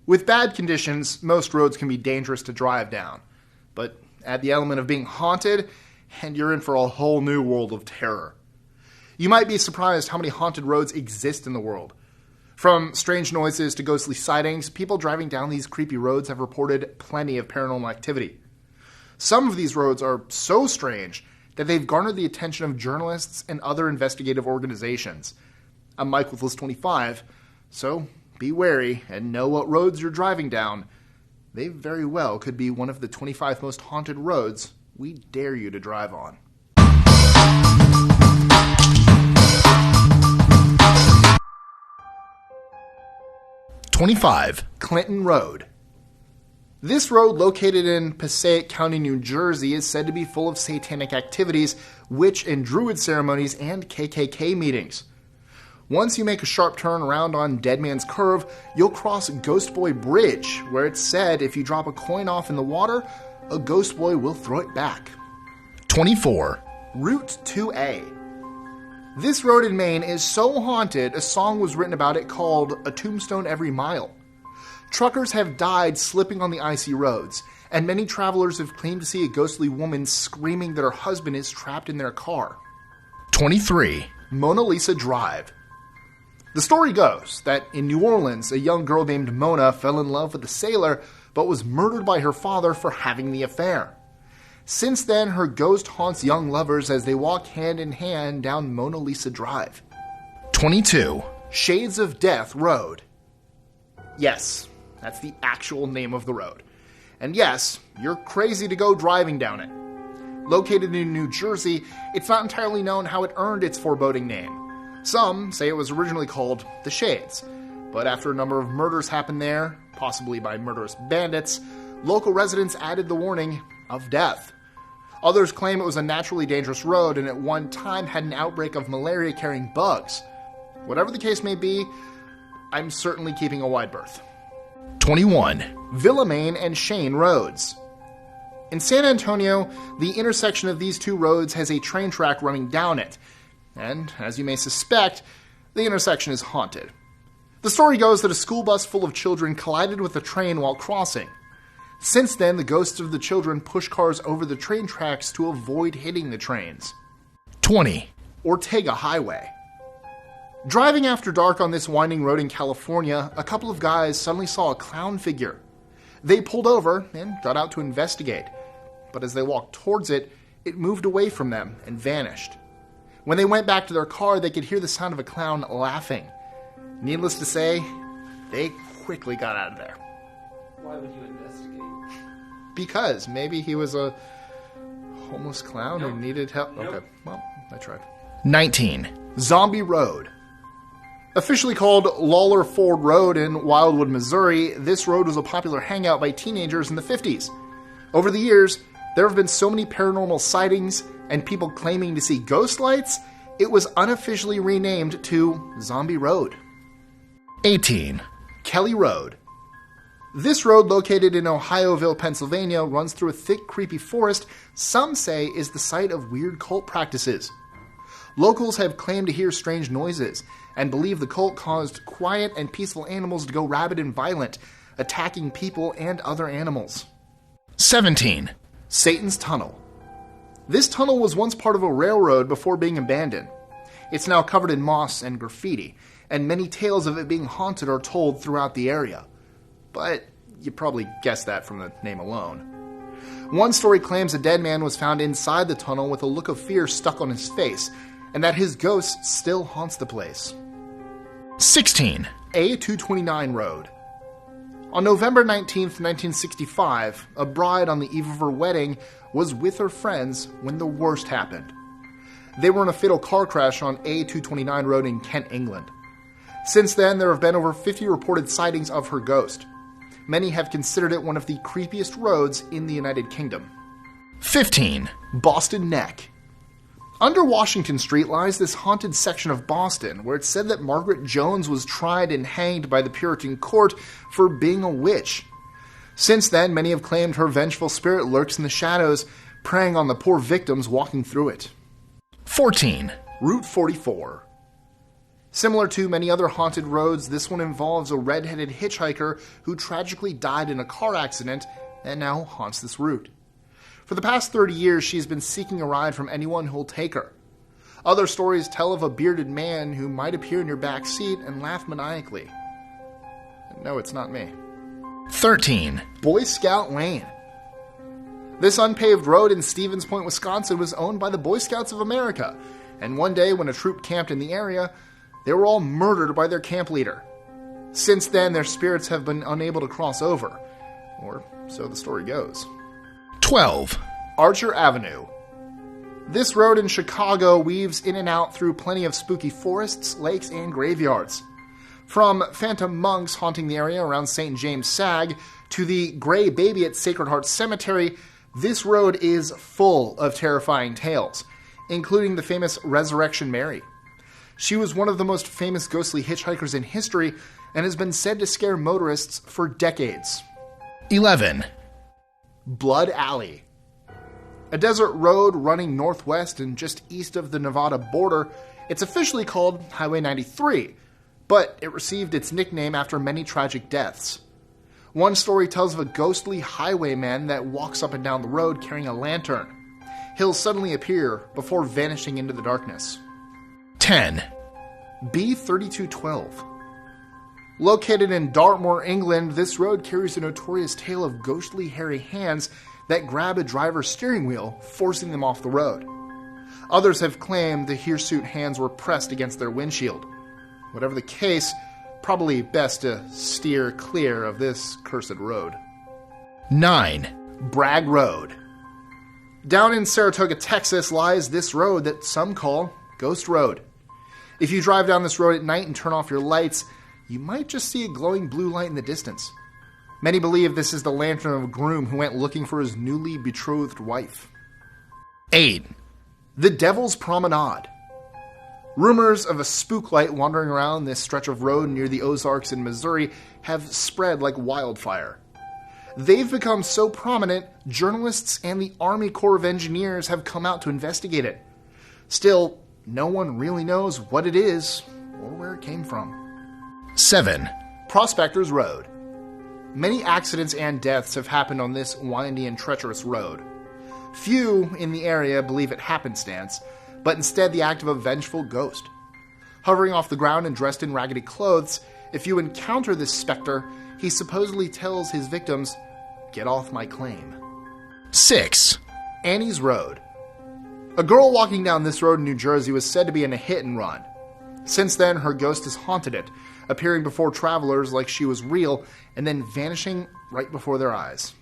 With bad conditions, most roads can be dangerous to drive down. But add the element of being haunted, and you're in for a whole new world of terror. You might be surprised how many haunted roads exist in the world. From strange noises to ghostly sightings, people driving down these creepy roads have reported plenty of paranormal activity. Some of these roads are so strange that they've garnered the attention of journalists and other investigative organizations. I'm Mike with List 25, so be wary and know what roads you're driving down. They very well could be one of the 25 most haunted roads we dare you to drive on. #25 Clinton Road. This road, located in Passaic County, New Jersey, is said to be full of satanic activities, witch and druid ceremonies, and KKK meetings. Once you make a sharp turn around on Dead Man's Curve, you'll cross Ghost Boy Bridge, where it's said if you drop a coin off in the water, a ghost boy will throw it back. 24. Route 2A. This road in Maine is so haunted, a song was written about it called A Tombstone Every Mile. Truckers have died slipping on the icy roads, and many travelers have claimed to see a ghostly woman screaming that her husband is trapped in their car. 23. Mona Lisa Drive. The story goes that in New Orleans, a young girl named Mona fell in love with a sailor, but was murdered by her father for having the affair. Since then, her ghost haunts young lovers as they walk hand in hand down Mona Lisa Drive. 22. Shades of Death Road. Yes, that's the actual name of the road. And yes, you're crazy to go driving down it. Located in New Jersey, it's not entirely known how it earned its foreboding name. Some say it was originally called the Shades, but after a number of murders happened there, possibly by murderous bandits, local residents added the warning of death. Others claim it was a naturally dangerous road and at one time had an outbreak of malaria-carrying bugs. Whatever the case may be, I'm certainly keeping a wide berth. 21. Villamane and Shane Roads. In San Antonio, the intersection of these two roads has a train track running down it, and, as you may suspect, the intersection is haunted. The story goes that a school bus full of children collided with a train while crossing. Since then, the ghosts of the children push cars over the train tracks to avoid hitting the trains. 20. Ortega Highway. Driving after dark on this winding road in California, a couple of guys suddenly saw a clown figure. They pulled over and got out to investigate, but as they walked towards it, it moved away from them and vanished. When they went back to their car, they could hear the sound of a clown laughing. Needless to say, they quickly got out of there. Why would you investigate? Because maybe he was a homeless clown who needed help. Nope. Okay, well, I tried. 19. Zombie Road. Officially called Lawler Ford Road in Wildwood, Missouri, this road was a popular hangout by teenagers in the 50s. Over the years, there have been so many paranormal sightings and people claiming to see ghost lights, it was unofficially renamed to Zombie Road. 18. Kelly Road. This road, located in Ohioville, Pennsylvania, runs through a thick, creepy forest some say is the site of weird cult practices. Locals have claimed to hear strange noises and believe the cult caused quiet and peaceful animals to go rabid and violent, attacking people and other animals. 17. Satan's Tunnel. This tunnel was once part of a railroad before being abandoned. It's now covered in moss and graffiti, and many tales of it being haunted are told throughout the area. But you probably guessed that from the name alone. One story claims a dead man was found inside the tunnel with a look of fear stuck on his face, and that his ghost still haunts the place. 16. A229 Road. On November 19th, 1965, a bride on the eve of her wedding was with her friends when the worst happened. They were in a fatal car crash on A229 Road in Kent, England. Since then, there have been over 50 reported sightings of her ghost. Many have considered it one of the creepiest roads in the United Kingdom. 15. Boston Neck. Under Washington Street lies this haunted section of Boston, where it's said that Margaret Jones was tried and hanged by the Puritan court for being a witch. Since then, many have claimed her vengeful spirit lurks in the shadows, preying on the poor victims walking through it. 14. Route 44. Similar to many other haunted roads, this one involves a red-headed hitchhiker who tragically died in a car accident and now haunts this route. For the past 30 years, she's been seeking a ride from anyone who'll take her. Other stories tell of a bearded man who might appear in your back seat and laugh maniacally. No, it's not me. 13. Boy Scout Lane. This unpaved road in Stevens Point, Wisconsin was owned by the Boy Scouts of America, and one day when a troop camped in the area, they were all murdered by their camp leader. Since then, their spirits have been unable to cross over, or so the story goes. 12. Archer Avenue. This road in Chicago weaves in and out through plenty of spooky forests, lakes, and graveyards. From phantom monks haunting the area around St. James Sag to the gray baby at Sacred Heart Cemetery, this road is full of terrifying tales, including the famous Resurrection Mary. She was one of the most famous ghostly hitchhikers in history and has been said to scare motorists for decades. 11. Blood Alley. A desert road running northwest and just east of the Nevada border, it's officially called Highway 93, but it received its nickname after many tragic deaths. One story tells of a ghostly highwayman that walks up and down the road carrying a lantern. He'll suddenly appear before vanishing into the darkness. 10. B3212. Located in Dartmoor, England, this road carries a notorious tale of ghostly hairy hands that grab a driver's steering wheel, forcing them off the road. Others have claimed the hirsute hands were pressed against their windshield. Whatever the case, probably best to steer clear of this cursed road. 9. Bragg Road. Down in Saratoga, Texas, lies this road that some call Ghost Road. If you drive down this road at night and turn off your lights, you might just see a glowing blue light in the distance. Many believe this is the lantern of a groom who went looking for his newly betrothed wife. 8. The Devil's Promenade. Rumors of a spook light wandering around this stretch of road near the Ozarks in Missouri have spread like wildfire. They've become so prominent, journalists and the Army Corps of Engineers have come out to investigate it. Still, no one really knows what it is or where it came from. 7. Prospectors Road. Many accidents and deaths have happened on this windy and treacherous road. Few in the area believe it happenstance, but instead the act of a vengeful ghost. Hovering off the ground and dressed in raggedy clothes, if you encounter this specter, he supposedly tells his victims, "Get off my claim." 6. Annie's Road. A girl walking down this road in New Jersey was said to be in a hit and run. Since then, her ghost has haunted it, appearing before travelers like she was real and then vanishing right before their eyes.